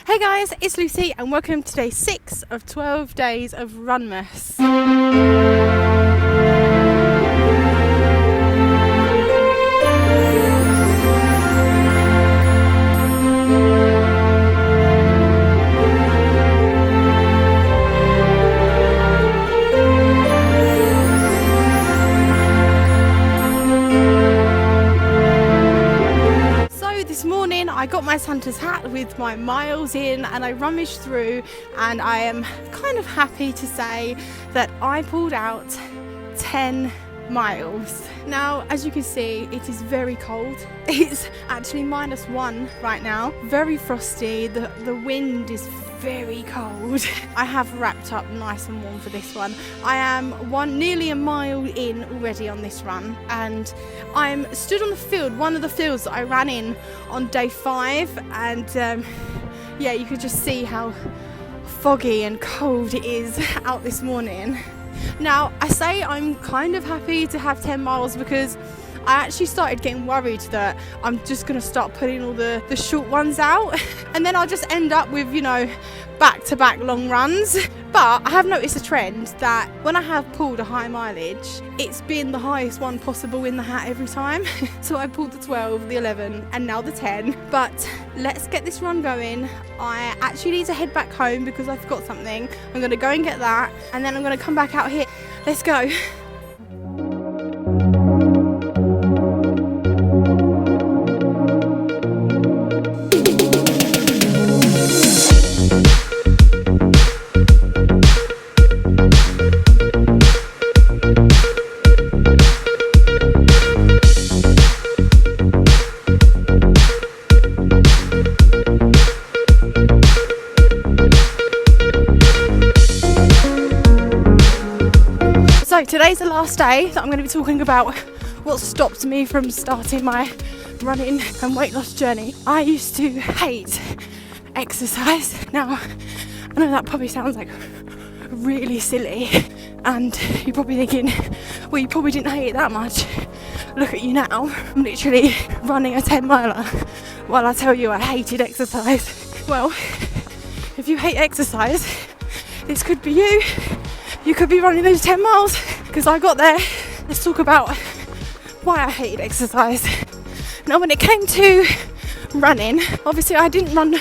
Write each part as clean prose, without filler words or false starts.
Hey guys, it's Lucy and welcome to day 6 of 12 days of Runmas. This morning I got my Santa's hat with my miles in and I rummaged through, and I am kind of happy to say that I pulled out 10 miles. Now, as you can see, it is very cold. It's actually -1 right now. Very frosty. The wind is very cold. I have wrapped up nice and warm for this one. I am nearly a mile in already on this run, and I'm stood on the field, one of the fields that I ran in on day 5, and yeah, you could just see how foggy and cold it is out this morning. Now, I say I'm kind of happy to have 10 miles because I actually started getting worried that I'm just going to start putting all the short ones out and then I'll just end up with, you know, back-to-back long runs. But I have noticed a trend that when I have pulled a high mileage, it's been the highest one possible in the hat every time. So I pulled the 12, the 11 and now the 10. But let's get this run going. I actually need to head back home because I forgot something. I'm going to go and get that and then I'm going to come back out here. Let's go. So today's the last day that I'm going to be talking about what stopped me from starting my running and weight loss journey. I used to hate exercise. Now, I know that probably sounds like really silly and you're probably thinking, well, you probably didn't hate it that much. Look at you now. I'm literally running a 10 miler while I tell you I hated exercise. Well, if you hate exercise, this could be you. You could be running those 10 miles because I got there. Let's talk about why I hated exercise. Now, when it came to running, obviously I didn't run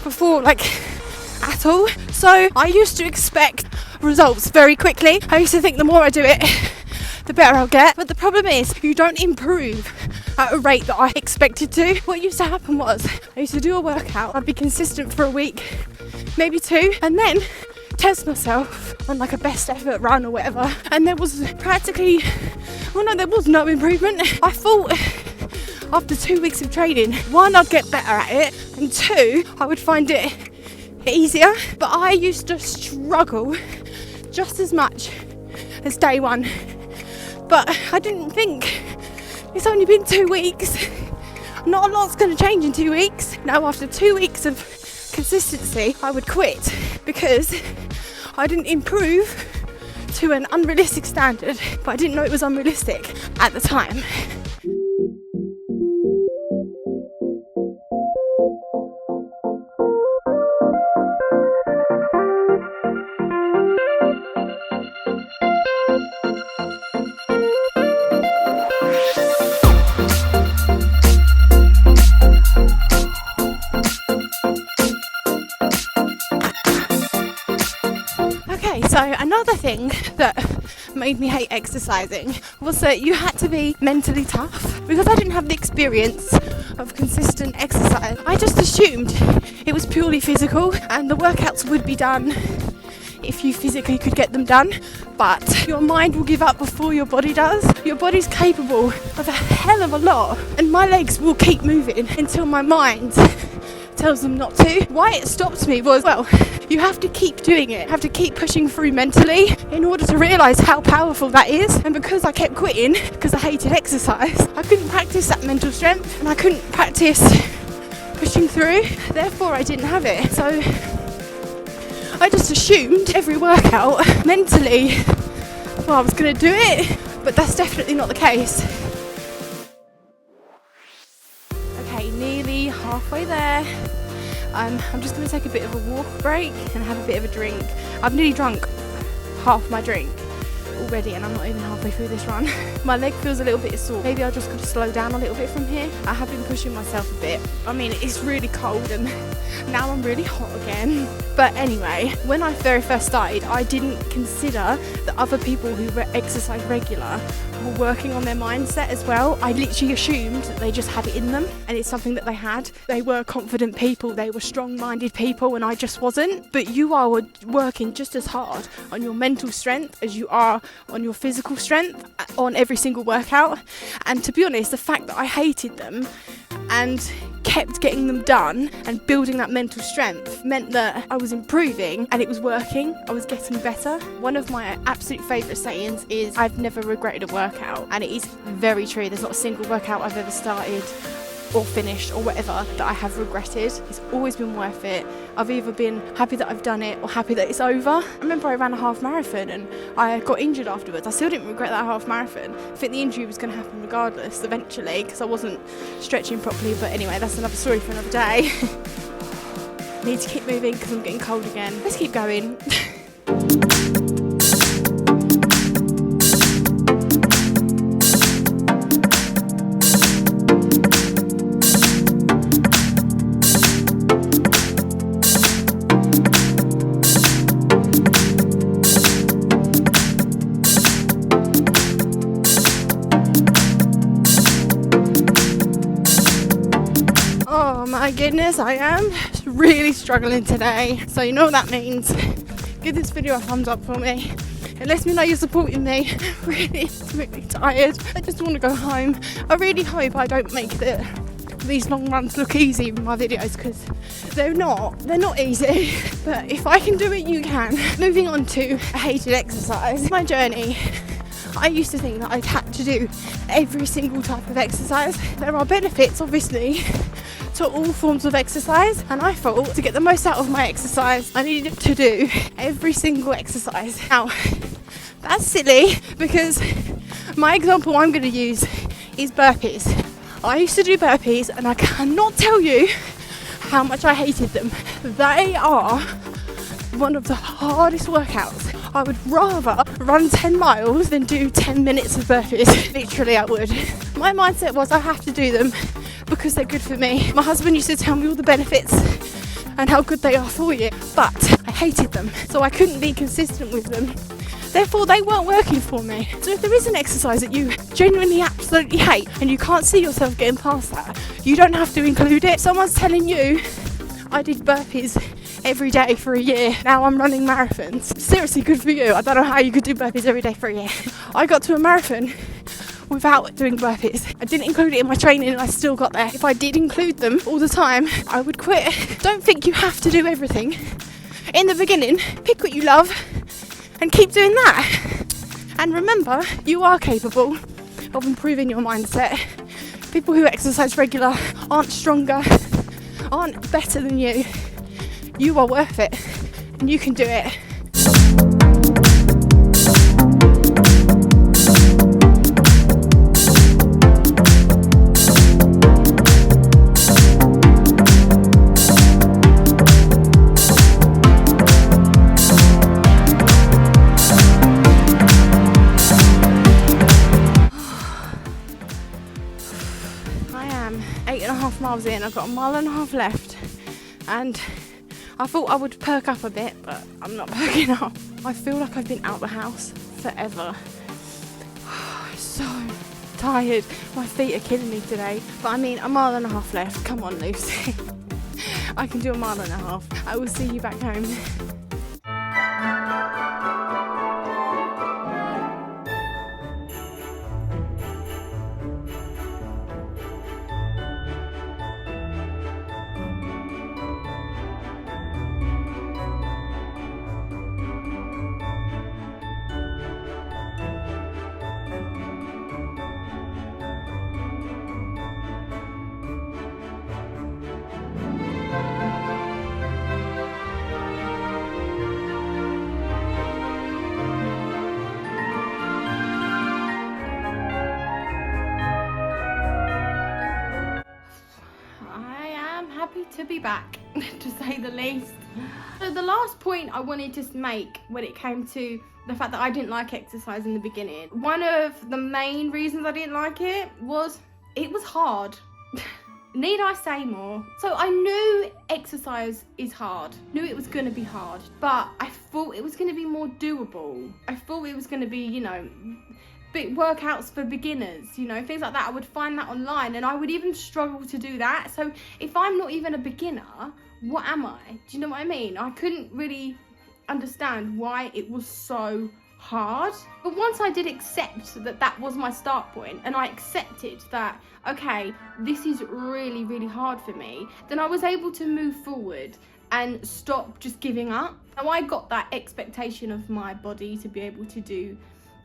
before at all. So I used to expect results very quickly. I used to think the more I do it, the better I'll get. But the problem is you don't improve at a rate that I expected to. What used to happen was I used to do a workout. I'd be consistent for a week, maybe 2, and then test myself on like a best effort run or whatever, and there was there was no improvement. I thought after 2 weeks of training, 1, I'd get better at it, and 2, I would find it easier. But I used to struggle just as much as day 1, but I didn't think it's only been 2 weeks, not a lot's going to change in 2 weeks. Now, after 2 weeks of consistency, I would quit because I didn't improve to an unrealistic standard, but I didn't know it was unrealistic at the time. So another thing that made me hate exercising was that you had to be mentally tough. Because I didn't have the experience of consistent exercise, I just assumed it was purely physical and the workouts would be done if you physically could get them done, but your mind will give up before your body does. Your body's capable of a hell of a lot, and my legs will keep moving until my mind tells them not to. Why it stopped me was, well, you have to keep doing it, have to keep pushing through mentally in order to realise how powerful that is. And because I kept quitting because I hated exercise, I couldn't practice that mental strength and I couldn't practice pushing through, therefore I didn't have it. So I just assumed every workout mentally, well, I was going to do it, but that's definitely not the case. Okay, nearly halfway there. I'm just going to take a bit of a walk break and have a bit of a drink. I've nearly drunk half my drink already and I'm not even halfway through this run. My leg feels a little bit sore. Maybe I just got to slow down a little bit from here. I have been pushing myself a bit. I mean, it's really cold and now I'm really hot again. But anyway, when I very first started, I didn't consider that other people who exercise regular were working on their mindset as well. I literally assumed that they just had it in them and it's something that they had. They were confident people, they were strong-minded people, and I just wasn't. But you are working just as hard on your mental strength as you are on your physical strength on every single workout. And to be honest, the fact that I hated them and kept getting them done and building that mental strength meant that I was improving and it was working. I was getting better. One of my absolute favourite sayings is, I've never regretted a workout, and it is very true. There's not a single workout I've ever started or finished or whatever that I have regretted. It's always been worth it. I've either been happy that I've done it or happy that it's over. I remember I ran a half marathon and I got injured afterwards. I still didn't regret that half marathon. I think the injury was going to happen regardless eventually because I wasn't stretching properly, but anyway, that's another story for another day. Need to keep moving because I'm getting cold again. Let's keep going. Oh my goodness, I am really struggling today. So you know what that means. Give this video a thumbs up for me. It lets me know you're supporting me. I'm really tired. I just want to go home. I really hope I don't make these long runs look easy in my videos, because they're not easy. But if I can do it, you can. Moving on to a hated exercise. My journey. I used to think that I'd had to do every single type of exercise. There are benefits, obviously, to all forms of exercise, and I thought to get the most out of my exercise I needed to do every single exercise. Now that's silly, because my example I'm going to use is burpees. I used to do burpees and I cannot tell you how much I hated them. They are one of the hardest workouts. I would rather run 10 miles than do 10 minutes of burpees. Literally I would. My mindset was I have to do them because they're good for me. My husband used to tell me all the benefits and how good they are for you, but I hated them, so I couldn't be consistent with them. Therefore, they weren't working for me. So if there is an exercise that you genuinely absolutely hate and you can't see yourself getting past that, you don't have to include it. Someone's telling you, I did burpees every day for a year, now I'm running marathons. Seriously, good for you. I don't know how you could do burpees every day for a year. I got to a marathon without doing burpees. I didn't include it in my training and I still got there. If I did include them all the time, I would quit. Don't think you have to do everything. In the beginning, pick what you love and keep doing that. And remember, you are capable of improving your mindset. People who exercise regular aren't stronger, aren't better than you. You are worth it and you can do it. I am 8.5 miles in. I've got 1.5 miles left and I thought I would perk up a bit, but I'm not perking up. I feel like I've been out the house forever. So tired. My feet are killing me today. But I mean, 1.5 miles left. Come on, Lucy. I can do 1.5 miles. I will see you back home. be back, to say the least. So the last point I wanted to make when it came to the fact that I didn't like exercise in the beginning, one of the main reasons I didn't like it was hard. Need I say more? So I knew exercise is hard, knew it was going to be hard, but I thought it was going to be more doable. I thought it was going to be, you know, big workouts for beginners, you know, things like that. I would find that online and I would even struggle to do that. So if I'm not even a beginner, what am I? Do you know what I mean? I couldn't really understand why it was so hard. But once I did accept that that was my start point, and I accepted that, okay, this is really, really hard for me, then I was able to move forward and stop just giving up. Now I got that expectation of my body to be able to do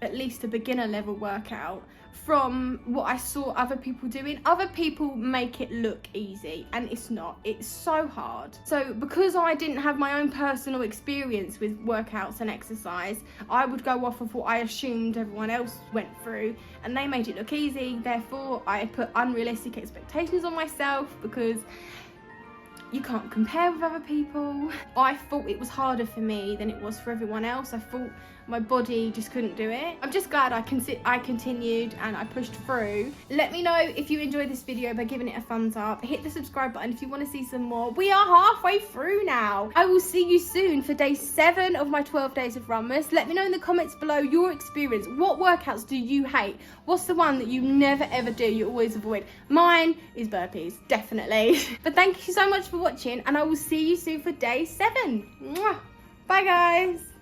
at least a beginner level workout from what I saw other people doing. Other people make it look easy, and it's not. It's so hard. So because I didn't have my own personal experience with workouts and exercise, I would go off of what I assumed everyone else went through, and they made it look easy. Therefore, I put unrealistic expectations on myself because you can't compare with other people. I thought it was harder for me than it was for everyone else. I thought my body just couldn't do it. I'm just glad I continued and I pushed through. Let me know if you enjoyed this video by giving it a thumbs up. Hit the subscribe button if you want to see some more. We are halfway through now. I will see you soon for day 7 of my 12 Days of Runmas. Let me know in the comments below your experience. What workouts do you hate? What's the one that you never ever do, you always avoid? Mine is burpees, definitely. But thank you so much for watching, and I will see you soon for day 7. Mwah. Bye guys.